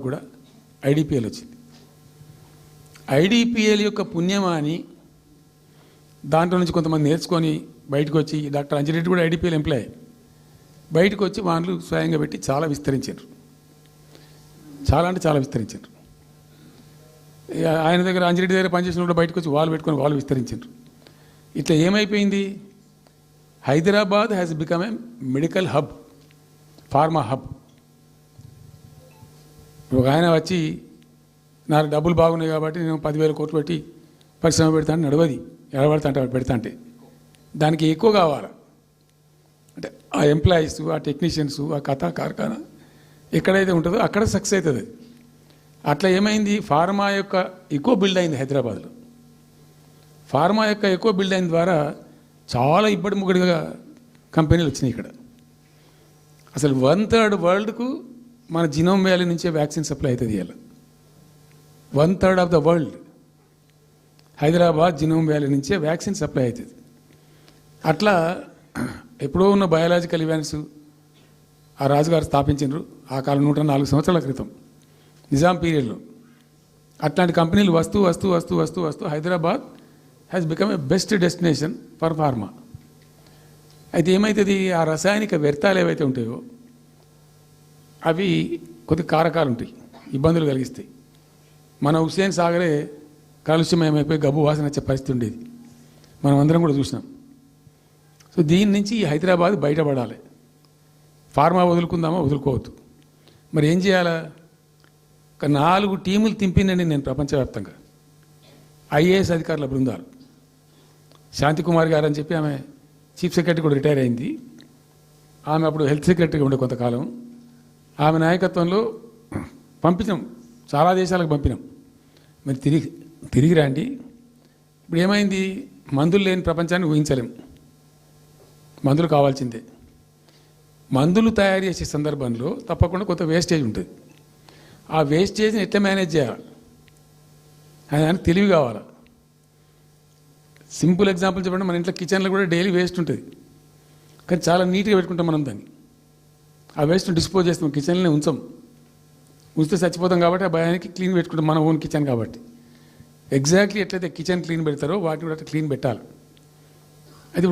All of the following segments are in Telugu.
కూడా ఐడిపిఎల్ వచ్చింది. ఐడిపిఎల్ యొక్క పుణ్యమా అని దాంట్లో నుంచి కొంతమంది నేర్చుకొని బయటకు వచ్చి డాక్టర్ అంజిరెడ్డి కూడా ఐడిపిఎల్ ఎంప్లాయ్ బయటకు వచ్చి వాళ్ళు స్వయంగా పెట్టి చాలా విస్తరించారు. చాలా అంటే చాలా విస్తరించారు. ఆయన దగ్గర అంజిరెడ్డి దగ్గర పనిచేసిన కూడా బయటకు వచ్చి వాళ్ళు పెట్టుకొని వాళ్ళు విస్తరించారు. ఇట్లా ఏమైపోయింది, Hyderabad has become a medical hub, pharma hub. ఒక ఆయన వచ్చి నాకు డబ్బులు బాగున్నాయి కాబట్టి నేను 10,000 కోట్లు పెట్టి పరిశ్రమ పెడతాను నడవది, ఎడబడతా అంటే పెడతా అంటే దానికి ఎక్కువ కావాలి. అంటే ఆ ఎంప్లాయీస్, ఆ టెక్నీషియన్స్, ఆ కథ కార్ఖానా ఎక్కడైతే ఉంటుందో అక్కడ సక్సెస్ అవుతుంది. అట్లా ఏమైంది, ఫార్మా యొక్క ఎక్కువ బిల్డ్ అయింది హైదరాబాద్లో. ఫార్మా యొక్క ఎక్కువ బిల్డ్ అయిన ద్వారా చాలా ఇబ్బడి ముగ్గడిగా కంపెనీలు వచ్చినాయి ఇక్కడ. అసలు 1/3 వరల్డ్కు మన జినోమ్ వ్యాలీ నుంచే వ్యాక్సిన్ సప్లై అవుతుంది. ఇలా 1/3 of the world Hyderabad genome valley నుంచే వ్యాక్సిన్ సప్లై అవుతుంది. అట్లా ఎప్పుడో ఉన్న బయాలజికల్ ఈవెంట్స్ ఆ రాజుగారు స్థాపించారు ఆ కాలం 104 సంవత్సరాల క్రితం నిజాం పీరియడ్లో. అట్లాంటి కంపెనీలు వస్తూ వస్తూ వస్తూ వస్తూ వస్తూ Hyderabad has become a best destination for pharma. అయితే ఏమవుతుంది, ఆ రసాయనిక వ్యర్థాలు ఏవైతే ఉంటాయో అవి కొద్ది కారకాలు ఉంటాయి, ఇబ్బందులు కలిగిస్తాయి. మన హుస్సేన్ సాగరే కాలుష్యమయమైపోయి గబ్బు వాసన వచ్చే పరిస్థితి ఉండేది, మనం అందరం కూడా చూసినాం. సో దీని నుంచి హైదరాబాద్ బయటపడాలి. ఫార్మా వదులుకుందామా వదులుకోవద్దు, మరి ఏం చేయాలా? ఒక 4 టీములు తింపినండి నేను ప్రపంచవ్యాప్తంగా. ఐఏఎస్ అధికారుల బృందాలు, శాంతికుమార్ గారు అని చెప్పి ఆమె చీఫ్ సెక్రటరీ కూడా రిటైర్ అయింది. ఆమె అప్పుడు హెల్త్ సెక్రటరీగా ఉండే కొంతకాలం. ఆమె నాయకత్వంలో పంపించాం, చాలా దేశాలకు పంపినాం. మరి తిరిగి రండి. ఇప్పుడు ఏమైంది, మందులు లేని ప్రపంచాన్ని ఊహించలేం, మందులు కావాల్సిందే. మందులు తయారు చేసే సందర్భంలో తప్పకుండా కొంత వేస్టేజ్ ఉంటుంది. ఆ వేస్టేజ్ని ఎట్లా మేనేజ్ చేయాలి అని తెలివి కావాలి. సింపుల్ ఎగ్జాంపుల్ చెప్పండి, మన ఇంట్లో కిచెన్లో కూడా డైలీ వేస్ట్ ఉంటుంది, కానీ చాలా నీట్గా పెట్టుకుంటాం మనం దాన్ని. ఆ వేస్ట్ని డిస్పోజ్ చేస్తాం, కిచెన్లోనే ఉంచితే చచ్చిపోతాం కాబట్టి ఆ భయానికి క్లీన్ పెట్టుకుంటాం, మన ఓన్ కిచెన్ కాబట్టి. ఎగ్జాక్ట్లీ ఎట్లయితే కిచెన్ క్లీన్ పెడతారో వాటిని కూడా క్లీన్ పెట్టాలి. అది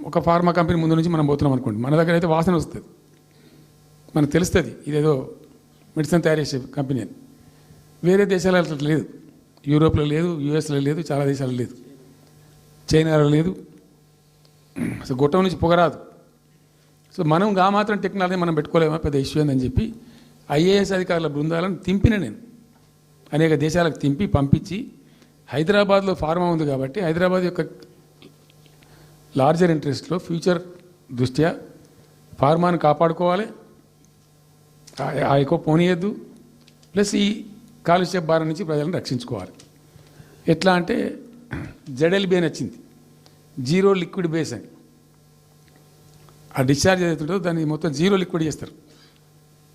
ఒక ఫార్మా కంపెనీ ముందు నుంచి మనం పోతున్నాం అనుకోండి, మన దగ్గర అయితే వాసన వస్తుంది, మనకు తెలుస్తుంది ఇదేదో మెడిసిన్ తయారు చేసే కంపెనీ అని. వేరే దేశాలలో అట్లా లేదు, యూరోప్లో లేదు, యూఎస్లో లేదు, చాలా దేశాల్లో లేదు, చైనాలో లేదు, అసలు గొట్టం నుంచి పొగరాదు. సో మనం ఆ మాత్రం టెక్నాలజీ మనం పెట్టుకోలేమా, పెద్ద ఇష్యూ అని చెప్పి ఐఏఎస్ అధికారుల బృందాలను తింపిన నేను అనేక దేశాలకు తింపి పంపించి, హైదరాబాద్లో ఫార్మా ఉంది కాబట్టి హైదరాబాద్ యొక్క లార్జర్ ఇంట్రెస్ట్లో ఫ్యూచర్ దృష్ట్యా ఫార్మాను కాపాడుకోవాలి, ఆ ఎక్కువ పోనీయద్దు, ప్లస్ ఈ కాలుష్య భారం నుంచి ప్రజలను రక్షించుకోవాలి. ఎట్లా అంటే జెడ్ఎల్బీ అని వచ్చింది, జీరో లిక్విడ్ బేస్ అని. ఆ డిశ్చార్జ్ ఏదైతుంటుందో దాన్ని మొత్తం జీరో లిక్విడ్ చేస్తారు,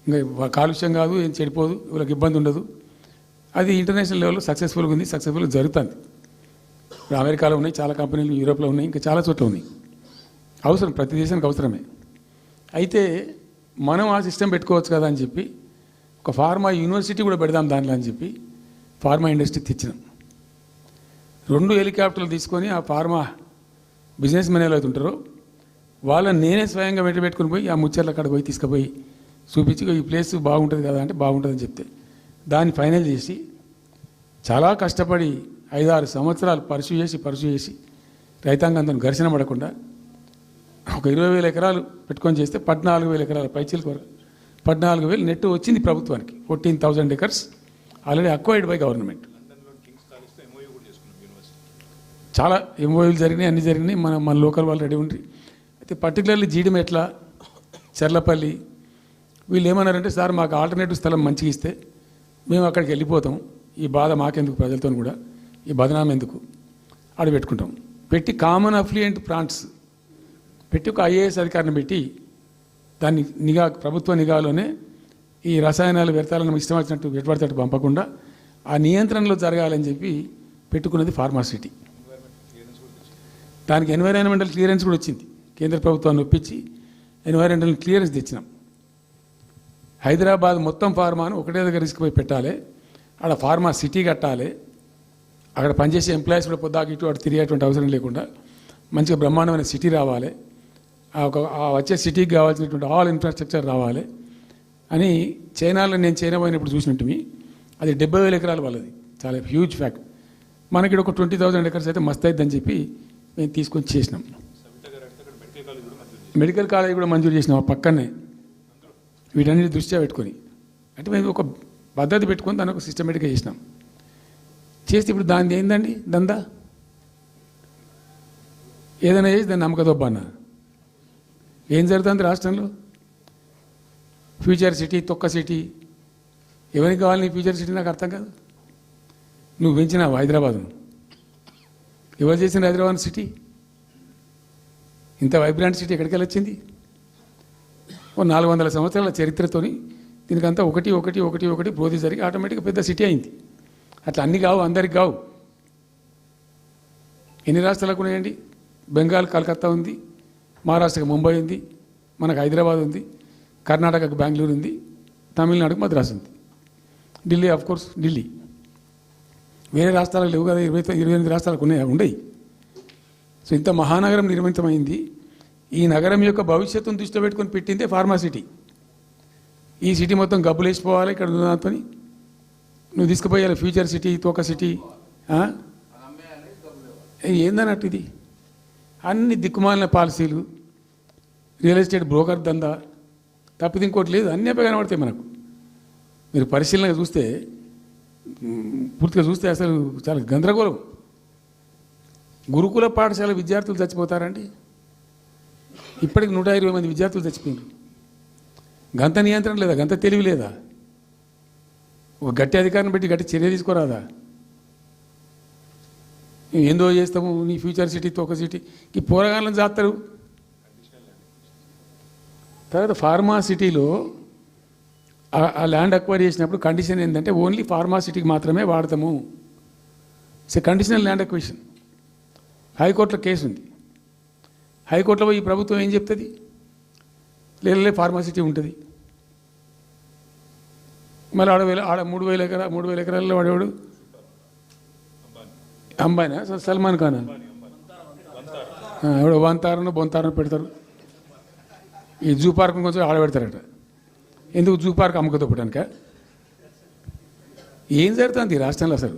ఇంకా కాలుష్యం కాదు, ఏం చెడిపోదు, వీళ్ళకి ఇబ్బంది ఉండదు. అది ఇంటర్నేషనల్ లెవెల్లో సక్సెస్ఫుల్గా ఉంది, సక్సెస్ఫుల్గా జరుగుతుంది. ఇప్పుడు అమెరికాలో ఉన్నాయి చాలా కంపెనీలు, యూరోప్లో ఉన్నాయి, ఇంకా చాలా చోట్ల ఉన్నాయి. అవసరం, ప్రతి దేశానికి అవసరమే. అయితే మనం ఆ సిస్టమ్ పెట్టుకోవచ్చు కదా అని చెప్పి ఒక ఫార్మా యూనివర్సిటీ కూడా పెడదాం దాంట్లో అని చెప్పి ఫార్మా ఇండస్ట్రీ తెచ్చినాం. 2 హెలికాప్టర్లు తీసుకొని ఆ ఫార్మా బిజినెస్ మెన్ అయితే ఉంటారో వాళ్ళని నేనే స్వయంగా పెట్టుకుని పోయి ఆ ముచ్చర్ల అక్కడ పోయి తీసుకుపోయి చూపించి ఈ ప్లేస్ బాగుంటుంది కదా అంటే బాగుంటుందని చెప్తే దాన్ని ఫైనల్ చేసి చాలా కష్టపడి 5-6 సంవత్సరాలు పర్సూ చేసి రైతాంగంతో ఘర్షణ పడకుండా ఒక 20,000 ఎకరాలు పెట్టుకొని చేస్తే 14,000 ఎకరాల పైచీలకు 14,000 నెట్ వచ్చింది ప్రభుత్వానికి. 14,000 acres already acquired by government. చాలా ఎంఓయూలు జరిగినాయి, అన్నీ జరిగినాయి, మన లోకల్ వాళ్ళు రెడీ ఉండి. అయితే పర్టికులర్లీ జీడిమెట్ల, చెర్లపల్లి వీళ్ళు ఏమన్నారంటే, సార్ మాకు ఆల్టర్నేటివ్ స్థలం మంచిగా ఇస్తే మేము అక్కడికి వెళ్ళిపోతాం, ఈ బాధ మాకెందుకు, ప్రజలతో కూడా ఈ బదనాం ఎందుకు, ఆడ పెట్టుకుంటాం. పెట్టి కామన్ అఫ్లియంట్ ప్లాంట్స్ పెట్టి ఒక ఐఏఎస్ అధికారిని పెట్టి దాన్ని ప్రభుత్వ నిఘాలోనే ఈ రసాయనాలు వ్యర్థాలను ఇష్టం వచ్చినట్టు వెట్టుబడితట్టు పంపకుండా ఆ నియంత్రణలో జరగాలని చెప్పి పెట్టుకున్నది ఫార్మాసిటీ. దానికి ఎన్వైరాన్మెంటల్ క్లియరెన్స్ కూడా వచ్చింది, కేంద్ర ప్రభుత్వాన్ని ఒప్పించి ఎన్వైరాన్మెంటల్ క్లియరెన్స్ తెచ్చినాం. హైదరాబాద్ మొత్తం ఫార్మాను ఒకటే దగ్గర తీసుకుపోయి పెట్టాలి. అక్కడ ఫార్మా సిటీ కట్టాలి. అక్కడ పనిచేసే ఎంప్లాయీస్ కూడా పొద్దాకి ఇటు అటు తిరిగేటువంటి అవసరం లేకుండా మంచిగా బ్రహ్మాండమైన సిటీ రావాలి. ఆ వచ్చే సిటీకి కావాల్సినటువంటి ఆల్ ఇన్ఫ్రాస్ట్రక్చర్ రావాలి అని చైనాలో నేను చైనా పోయినప్పుడు చూసినట్టు అది 70,000 ఎకరాల వాళ్ళది, చాలా హ్యూజ్ ఫ్యాక్ట్. మనకి ఒక 20,000 ఎకర్స్ అయితే మస్తు అవుతుందని చెప్పి మేము తీసుకొని చేసినాం. మెడికల్ కాలేజ్ కూడా మంజూరు చేసినాం ఆ పక్కనే. వీటన్నిటి దృష్ట్యా పెట్టుకొని అంటే మేము ఒక పద్ధతి పెట్టుకొని దాన్ని ఒక సిస్టమేటిక్గా చేసినాం. చేస్తే ఇప్పుడు దాన్ని ఏందండి దందా, ఏదైనా చేసి దాన్ని నమ్మకదొబ్బ అన్న. ఏం జరుగుతుంది రాష్ట్రంలో? ఫ్యూచర్ సిటీ, తొక్క సిటీ, ఎవరికి కావాలి నీ ఫ్యూచర్ సిటీ? నాకు అర్థం కాదు. నువ్వు పెంచినావు హైదరాబాద్ను, ఎవరు చేసిన హైదరాబాద్ సిటీ? ఇంత వైబ్రాంట్ సిటీ ఎక్కడికి వచ్చింది? ఓ 400 సంవత్సరాల చరిత్రతోని దీనికంతా ఒకటి ఒకటి ఒకటి ఒకటి బ్రోధి జరిగి ఆటోమేటిక్గా పెద్ద సిటీ అయింది. అట్లా అన్ని కావు, అందరికి కావు. ఎన్ని రాష్ట్రాలకు ఉన్నాయండి? బెంగాల్ కలకత్తా ఉంది, మహారాష్ట్రకి ముంబై ఉంది, మనకు హైదరాబాద్ ఉంది, కర్ణాటకకు బెంగళూరు ఉంది, తమిళనాడుకు మద్రాసు ఉంది, ఢిల్లీ ఆఫ్ కోర్స్ ఢిల్లీ. వేరే రాష్ట్రాలకు లేవు కదా, 28 రాష్ట్రాలకు ఉండయి. సో ఇంత మహానగరం నిర్మితమైంది. ఈ నగరం యొక్క భవిష్యత్తును దృష్టిలో పెట్టుకొని పెట్టిందే ఫార్మా సిటీ. ఈ సిటీ మొత్తం గబ్బులు వేసిపోవాలి ఇక్కడ దాంతో. నువ్వు తీసుకుపోయాలి ఫ్యూచర్ సిటీ, తోక సిటీ ఏందన్నట్టు ఇది? అన్ని దిక్కుమాలిన పాలసీలు, రియల్ ఎస్టేట్ బ్రోకర్ దందా తప్పితే ఇంకోటి లేదు. అన్నీ కనబడతాయి మనకు. మీరు పరిశీలనగా చూస్తే, పూర్తిగా చూస్తే అసలు చాలా గందరగోళం. గురుకుల పాఠశాల విద్యార్థులు చచ్చిపోతారండి. ఇప్పటికి 120 మంది విద్యార్థులు చచ్చిపోయారు. గంత నియంత్రణ లేదా? గంత తెలివి లేదా? ఒక గట్టి అధికారిని పెట్టి గట్టి చర్య తీసుకోరాదా? ఏందో చేస్తాము నీ ఫ్యూచర్ సిటీ, తోక సిటీ, ఈ పోరగాళ్ళని చేస్తారు. తర్వాత ఫార్మా సిటీలో ఆ ల్యాండ్ అక్వైర్ చేసినప్పుడు కండిషన్ ఏంటంటే ఓన్లీ ఫార్మా సిటీకి మాత్రమే వాడతాము. It's a conditional land acquisition. హైకోర్టులో కేసు ఉంది. హైకోర్టులో పోయి ఈ ప్రభుత్వం ఏం చెప్తుంది? లేదు ఫార్మా సిటీ ఉంటుంది. మళ్ళీ ఆడ 3,000 ఎకరాల్లో వాడేవాడు అంబానా, సల్మాన్ ఖాన్, ఎవడో వంతారనో బొంతారనో పెడతారు. ఈ జూ పార్క్ కొంచెం ఆడబెడతారట. ఎందుకు? జూ పార్క్ అమ్మకదొప్పడానిక? ఏం జరుగుతుంది ఈ రాష్ట్రంలో అసలు?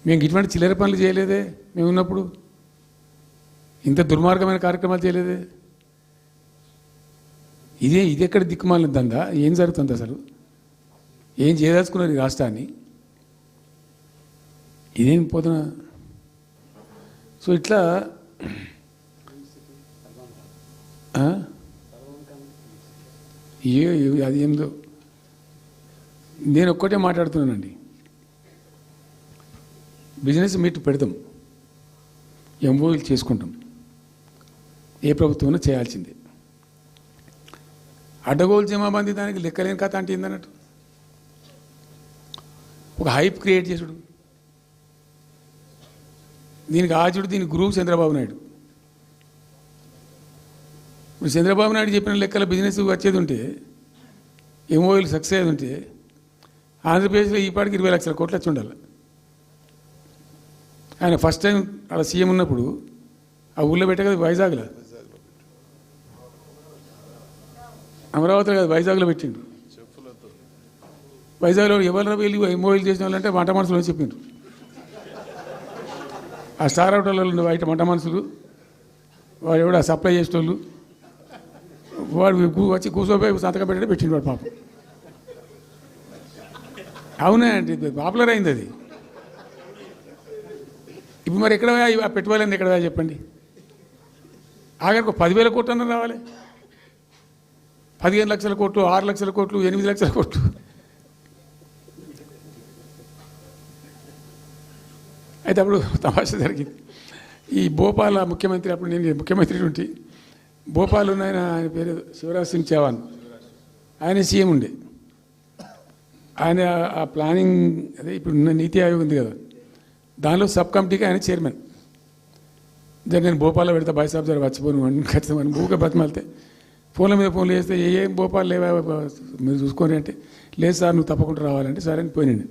మేము ఇటువంటి చిల్లర పనులు చేయలేదే మేము ఉన్నప్పుడు. ఇంత దుర్మార్గమైన కార్యక్రమాలు చేయలేదే. ఇది ఎక్కడ దిక్కుమాలిన దందా? ఏం జరుగుతుంది అసలు? ఏం చేయదలుచుకున్నారు ఈ రాష్ట్రాన్ని? ఇదేం పోతున్నా. సో ఇట్లా అది ఏందో. నేను ఒక్కటే మాట్లాడుతున్నానండి. బిజినెస్ మీట్ పెడతాం, ఎంఓయూలు చేసుకుంటాం. ఏ ప్రభుత్వం చేయాల్సిందే. అడ్డగోలు జమాబంది దానికి లెక్కలేని కథ అంటే ఏందన్నట్టు. ఒక హైప్ క్రియేట్ చేసుడు, దీనికి ఆచుడు, దీనికి గురువు చంద్రబాబు నాయుడు. ఇప్పుడు చంద్రబాబు నాయుడు చెప్పిన లెక్కల బిజినెస్ వచ్చేది ఉంటే, ఎంఓయూలు సక్సెస్ అయ్యేది ఉంటే, ఆంధ్రప్రదేశ్లో ఈపాటికి 20 లక్షల కోట్లు వచ్చి ఉండాలి. ఆయన ఫస్ట్ టైం అలా సీఎం ఉన్నప్పుడు ఆ ఊళ్ళో పెట్టే కదా, వైజాగ్లో, అమరావతిలో కదా, వైజాగ్లో పెట్టిండు. వైజాగ్లో ఎవరు వెళ్ళి ఎంఓయూలు చేసిన వాళ్ళంటే మాట మనసులో చెప్పిండ్రు. ఆ స్టార్ హోటల్లో బయట మంట మనుషులు, వాడు ఎవడ సప్లై చేసేటోళ్ళు, వాడు వచ్చి కూర్చోపోయి సంతకం పెట్టే పెట్టిండు వాడు పాపం. అవునా అండి, పాపులర్ అయింది అది. ఇప్పుడు మరి ఎక్కడ ఆ పెట్టుబడులన్నీ ఎక్కడ చెప్పండి? ఆఖరికి 10,000 కోట్లు అన్న రావాలి. 15 లక్షల కోట్లు, 6 లక్షల కోట్లు, 8 లక్షల కోట్లు. అయితే అప్పుడు తమాషా జరిగింది. ఈ భోపాల్ ముఖ్యమంత్రి, అప్పుడు నేను ముఖ్యమంత్రి ఉంటే, భోపాల్ ఉన్న ఆయన పేరు శివరాజ్ సింగ్ చౌహాన్, ఆయన సీఎం ఉండే. ఆయన ఆ ప్లానింగ్, అదే ఇప్పుడు నీతి ఆయోగ్ ఉంది కదా, దానిలో సబ్ కమిటీకి ఆయన చైర్మన్. నేను భోపాల్లో పెడతా బాయ్ సాబ్ జర వచ్చిపోను ఖచ్చితంగా భూగా బతిమాలితే ఫోన్ల మీద ఫోన్లు చేస్తే ఏం భోపాలు లేవా మీరు చూసుకొని అంటే లేదు సార్ నువ్వు తప్పకుండా రావాలంటే సరే అని పోయినండి.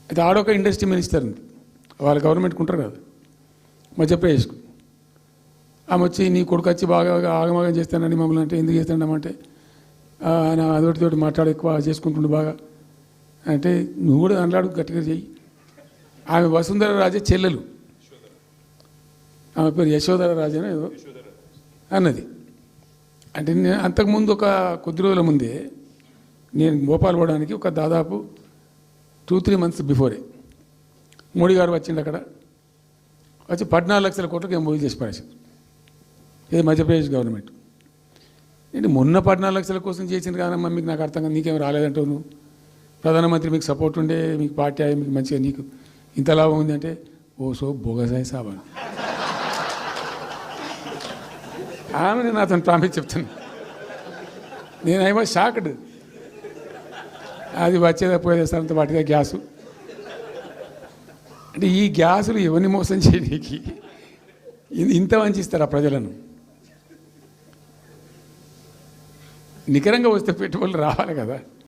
అయితే ఆడొక ఇండస్ట్రీ మినిస్టర్ ఉంది, వాళ్ళ గవర్నమెంట్కి ఉంటారు కదా మధ్యప్రదేశ్కు. ఆమె వచ్చి నీ కొడుకు వచ్చి బాగా ఆగమాగం చేస్తానని మమ్మల్ని అంటే ఎందుకు చేస్తాడమంటే ఆయన అదొకటితోటి మాట్లాడి ఎక్కువ చేసుకుంటుండు బాగా అంటే నువ్వు కూడా అన్నాడు గట్టిగా చెయ్యి. ఆమె వసుంధర రాజే చెల్లెలు, ఆమె పేరు యశోధర రాజేనా ఏదో అన్నది. అంటే నేను అంతకుముందు ఒక కొద్ది రోజుల ముందే నేను భోపాల్ పోవడానికి ఒక దాదాపు 2-3 months బిఫోరే మోడీ గారు వచ్చిండు. అక్కడ వచ్చి 14 లక్షల కోట్లకు ఏం మూవీ చేసి పడేసింది ఇది మధ్యప్రదేశ్ గవర్నమెంట్. ఏంటి మొన్న 14 లక్షల కోసం చేసింది కాదమ్మా, మీకు నాకు అర్థం కాదు, నీకేం రాలేదంటావు నువ్వు, ప్రధానమంత్రి మీకు సపోర్ట్ ఉండే మీకు పార్టీ అయ్యి మీకు మంచిగా నీకు ఇంత లాభం ఉంది అంటే ఓ సో బోగసాయి సాబా ఆమె నాతో ప్రామిస్ చెప్తాను. నేనేమో షాక్డ్, అది వచ్చేదా పోయేదా సార్ అంత వాటిగా గ్యాసు అంటే ఈ గ్యాసులు ఎవరిని మోసం చేయడానికి ఇంత వంచిస్తారా ప్రజలను? నికరంగా వస్తే పెట్టుబడులు రావాలి కదా.